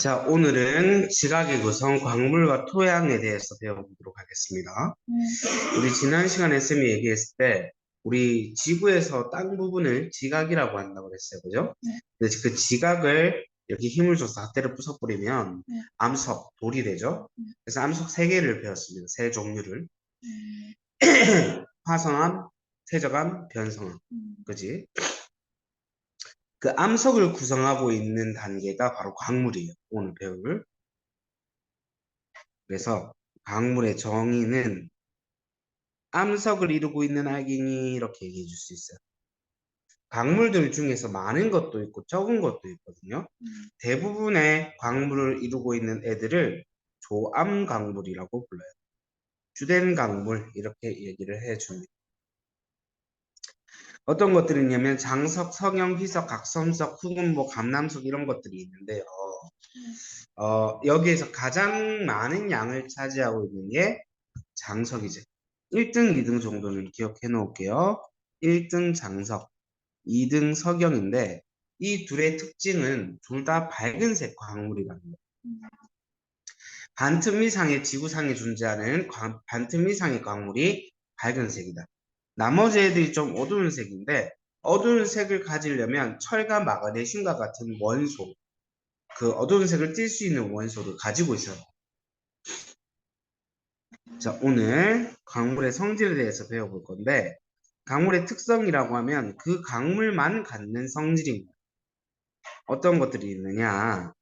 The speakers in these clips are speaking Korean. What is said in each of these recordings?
자, 오늘은 지각의 구성, 광물과 토양에 대해서 배워보도록 하겠습니다. 우리 지난 시간에 쌤이 얘기했을 때, 우리 지구에서 땅 부분을 지각이라고 한다고 그랬어요. 그죠? 근데 그 지각을 이렇게 힘을 줘서 삿대를 부숴버리면 암석, 돌이 되죠? 그래서 암석 세 개를 배웠습니다. 세 종류를. 화성암, 퇴적암, 변성암. 그지? 그 암석을 구성하고 있는 단계가 바로 광물이에요. 오늘 배울. 그래서 광물의 정의는 암석을 이루고 있는 알갱이 이렇게 얘기해 줄 수 있어요. 광물들 중에서 많은 것도 있고 적은 것도 있거든요. 대부분의 광물을 이루고 있는 애들을 조암 광물이라고 불러요. 주된 광물 이렇게 얘기를 해줍니다. 어떤 것들이 있냐면 장석, 석영, 희석, 각섬석, 후금보, 감남석 이런 것들이 있는데요. 여기에서 가장 많은 양을 차지하고 있는 게 장석이죠. 1등, 2등 정도는 기억해 놓을게요. 1등 장석, 2등 석영인데 이 둘의 특징은 둘 다 밝은색 광물이라는 거예요. 반틈 이상의 지구상에 존재하는 반틈 이상의 광물이 밝은색이다. 나머지 애들이 좀 어두운 색인데 어두운 색을 가지려면 철과 마그네슘과 같은 원소, 그 어두운 색을 띌 수 있는 원소를 가지고 있어요. 자, 오늘 광물의 성질에 대해서 배워볼 건데 강물의 특성이라고 하면 그 강물만 갖는 성질입니다. 어떤 것들이 있느냐?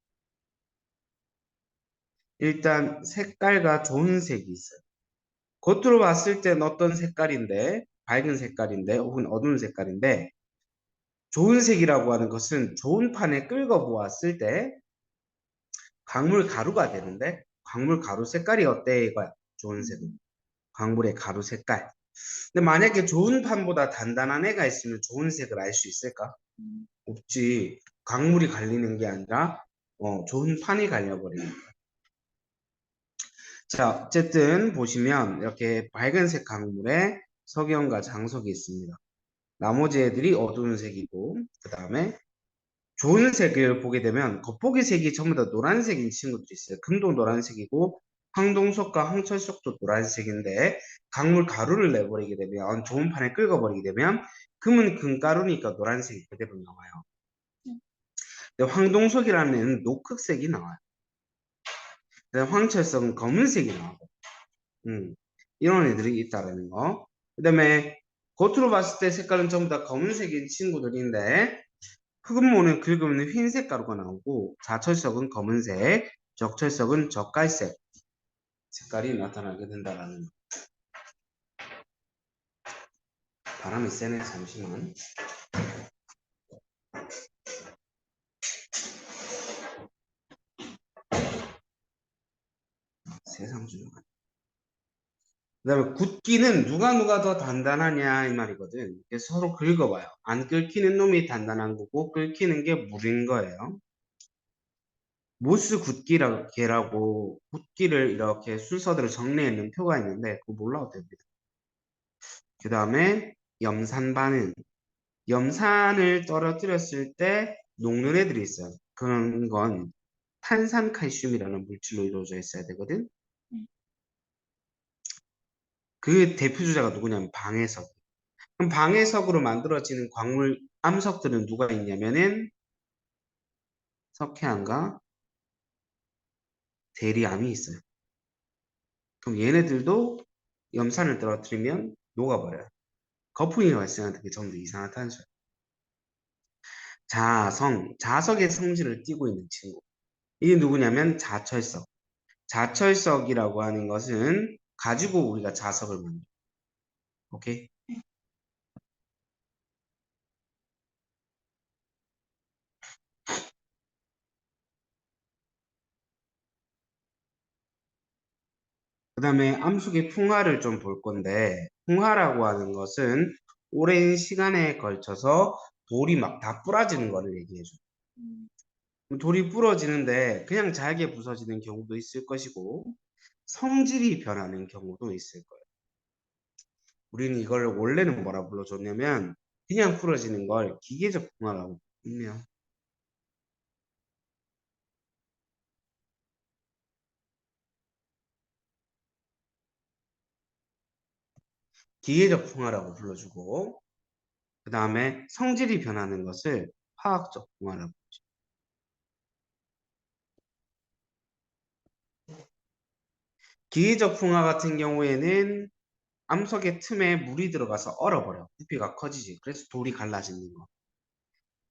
일단 색깔과 좋은 색이 있어요. 겉으로 봤을 땐 어떤 색깔인데, 밝은 색깔인데, 혹은 어두운 색깔인데, 좋은 색이라고 하는 것은 좋은 판에 긁어 보았을 때 광물 가루가 되는데, 광물 가루 색깔이 어때? 이거야. 좋은 색은. 광물의 가루 색깔. 근데 만약에 좋은 판보다 단단한 애가 있으면 좋은 색을 알 수 있을까? 없지. 광물이 갈리는 게 아니라 좋은 판이 갈려버리는 거야. 자, 어쨌든 보시면 이렇게 밝은색 광물에 석영과 장석이 있습니다. 나머지 애들이 어두운 색이고 그 다음에 좋은 색을 보게 되면 겉보기 색이 전부 다 노란색인 친구들이 있어요. 금도 노란색이고 황동석과 황철석도 노란색인데 강물 가루를 내버리게 되면 좋은 판에 긁어버리게 되면 금은 금가루니까 노란색이 그대로 나와요. 근데 황동석이라는 애는 녹흑색이 나와요. 황철성은 검은색이 나오고 이런 애들이 있다라는 거. 그 다음에 겉으로 봤을 때 색깔은 전부 다 검은색인 친구들인데 흑음모는 긁으면 흰색 가루가 나오고 자철석은 검은색, 적철석은 젓갈색 색깔이 나타나게 된다라는 거. 바람이 세네. 잠시만. 세상 조용하네. 그 다음에 굳기는 누가 더 단단하냐 이 말이거든. 그래서 서로 긁어봐요. 안 긁히는 놈이 단단한 거고 긁히는 게 물인 거예요. 모스 굳기라고 굳기를 이렇게 순서대로 정리해 있는 표가 있는데 그거 몰라도 됩니다. 그 다음에 염산반응. 염산을 떨어뜨렸을 때 녹는 애들이 있어요. 그런 건 탄산칼슘이라는 물질로 이루어져 있어야 되거든. 그 대표 주자가 누구냐면 방해석. 그럼 방해석으로 만들어지는 광물 암석들은 누가 있냐면은 석회암과 대리암이 있어요. 그럼 얘네들도 염산을 떨어뜨리면 녹아버려요. 거품이 발생하는 게 전부 이산화탄소예요. 자성, 자석의 성질을 띠고 있는 친구. 이게 누구냐면 자철석. 자철석이라고 하는 것은 가지고 우리가 자석을 만들어요. 오케이? 그 다음에 암석의 풍화를 좀 볼 건데, 풍화라고 하는 것은 오랜 시간에 걸쳐서 돌이 막 다 부러지는 거를 얘기해줘요. 돌이 부러지는데 그냥 잘게 부서지는 경우도 있을 것이고, 성질이 변하는 경우도 있을 거예요. 우리는 이걸 원래는 뭐라 불러줬냐면, 그냥 부러지는 걸 기계적 풍화라고 불러요. 기계적 풍화라고 불러주고, 그 다음에 성질이 변하는 것을 화학적 풍화라고. 기계적 풍화 같은 경우에는 암석의 틈에 물이 들어가서 얼어버려. 부피가 커지지. 그래서 돌이 갈라지는 거.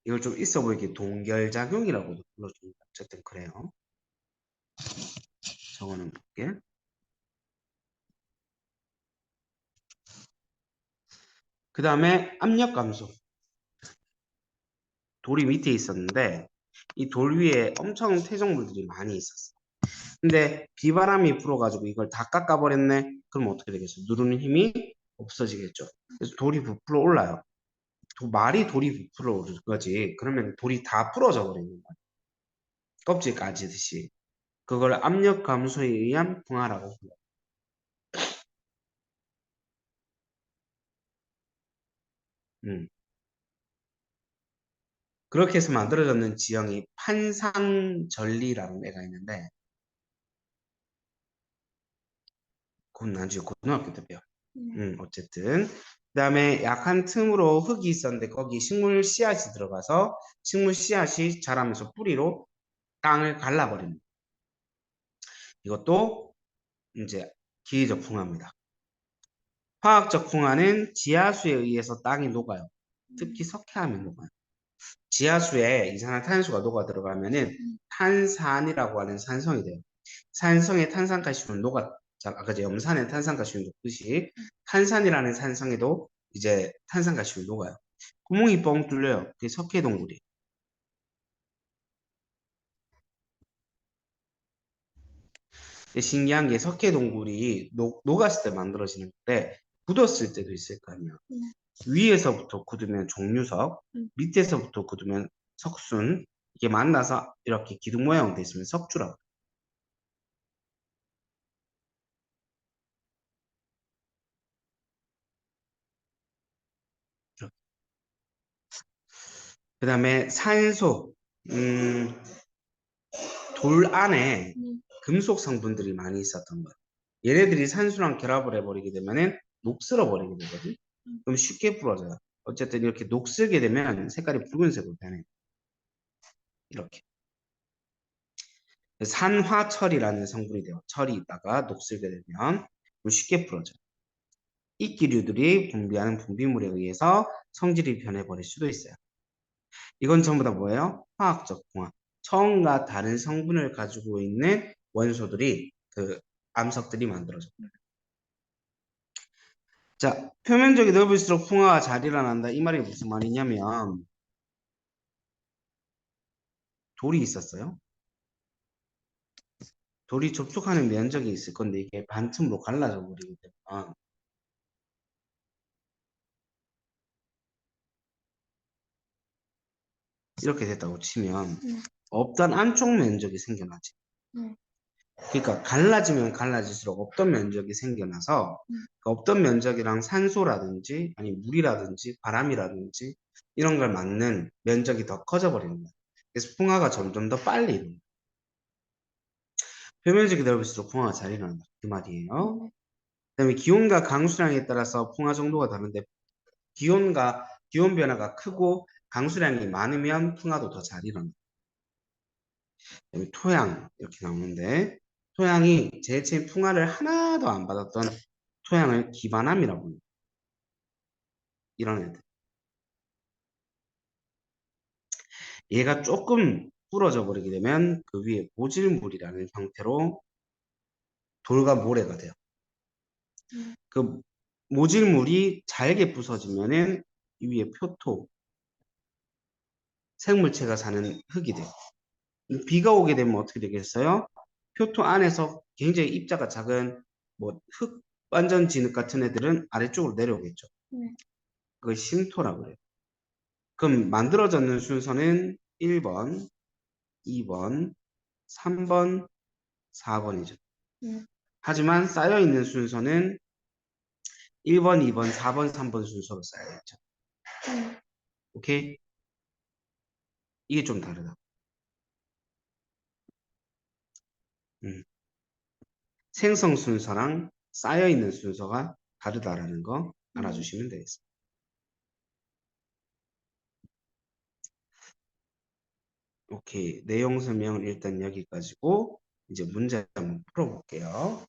이걸 좀 있어 보이게 동결작용이라고도 불러줍니다. 어쨌든 그래요. 적어놓은 볼게. 그 다음에 압력 감소. 돌이 밑에 있었는데 이 돌 위에 엄청 퇴적물들이 많이 있었어. 근데 비바람이 불어가지고 이걸 다 깎아버렸네. 그럼 어떻게 되겠어? 누르는 힘이 없어지겠죠. 그래서 돌이 부풀어 올라요. 말이 돌이 부풀어 오를 거지. 그러면 돌이 다 부러져 버리는 거야. 껍질 까지듯이. 그걸 압력 감소에 의한 풍화라고 불러요. 음. 그렇게 해서 만들어졌는 지형이 판상전리라는 애가 있는데 그건 나중에 고등학교 때 배워. 어쨌든 그 다음에 약한 틈으로 흙이 있었는데 거기 식물 씨앗이 들어가서 식물 씨앗이 자라면서 뿌리로 땅을 갈라버립니다. 이것도 이제 기계적 풍화입니다. 화학적 풍화는 지하수에 의해서 땅이 녹아요. 특히 석회암이 녹아요. 지하수에 이산화탄소가 녹아 들어가면은 탄산이라고 하는 산성이 돼요. 산성의 탄산가스는 녹아, 아까 염산의 탄산가스는 녹듯이 탄산이라는 산성에도 이제 탄산가스는 녹아요. 구멍이 뻥 뚫려요. 그게 석회동굴이. 신기한 게 석회동굴이 녹았을 때 만들어지는 건데 굳었을 때도 있을 거 아니야. 위에서부터 굳으면 종유석, 밑에서부터 굳으면 석순, 이게 만나서 이렇게 기둥 모양으로 되어 있으면 석주라고. 그 다음에 산소, 돌 안에 금속 성분들이 많이 있었던 거야. 얘네들이 산소랑 결합을 해버리게 되면은 녹슬어 버리게 되거든. 그럼 쉽게 부러져요. 어쨌든 이렇게 녹슬게 되면 색깔이 붉은색으로 변해. 이렇게. 산화철이라는 성분이 돼요. 철이 있다가 녹슬게 되면 그럼 쉽게 부러져요. 이기류들이 분비하는 분비물에 의해서 성질이 변해버릴 수도 있어요. 이건 전부 다 뭐예요? 화학적 공학. 처음과 다른 성분을 가지고 있는 원소들이 그 암석들이 만들어져요. 자, 표면적이 넓을수록 풍화가 잘 일어난다. 이 말이 무슨 말이냐면 돌이 있었어요. 돌이 접촉하는 면적이 있을 건데 이게 반틈으로 갈라져 버리기 때문에 이렇게 됐다고 치면 없던 안쪽 면적이 생겨나지. 그러니까 갈라지면 갈라질수록 없던 면적이 생겨나서 그 없던 면적이랑 산소라든지 아니 물이라든지 바람이라든지 이런 걸 맞는 면적이 더 커져 버리는 거야. 그래서 풍화가 점점 더 빨리 일어나. 표면적이 넓을수록 풍화가 잘 일어난다. 그 말이에요. 그다음에 기온과 강수량에 따라서 풍화 정도가 다른데 기온 변화가 크고 강수량이 많으면 풍화도 더 잘 일어나. 그다음에 토양 이렇게 나오는데 토양이 제일 풍화를 하나도 안 받았던 토양을 기반암이라고 합니다. 이런 애들. 얘가 조금 부러져 버리게 되면 그 위에 모질물이라는 형태로 돌과 모래가 돼요. 그 모질물이 잘게 부서지면은 이 위에 표토, 생물체가 사는 흙이 돼요. 비가 오게 되면 어떻게 되겠어요? 표토 안에서 굉장히 입자가 작은 뭐 흙 완전 진흙 같은 애들은 아래쪽으로 내려오겠죠. 그걸 심토라고 그래요. 그럼 만들어졌는 순서는 1번, 2번, 3번, 4번이죠. 하지만 쌓여있는 순서는 1번, 2번, 4번, 3번 순서로 쌓여있죠. 오케이? 이게 좀 다르다. 음. 생성 순서랑 쌓여있는 순서가 다르다라는 거. 알아주시면 되겠습니다. 오케이. 내용 설명은 일단 여기까지고 이제 문제 한번 풀어볼게요.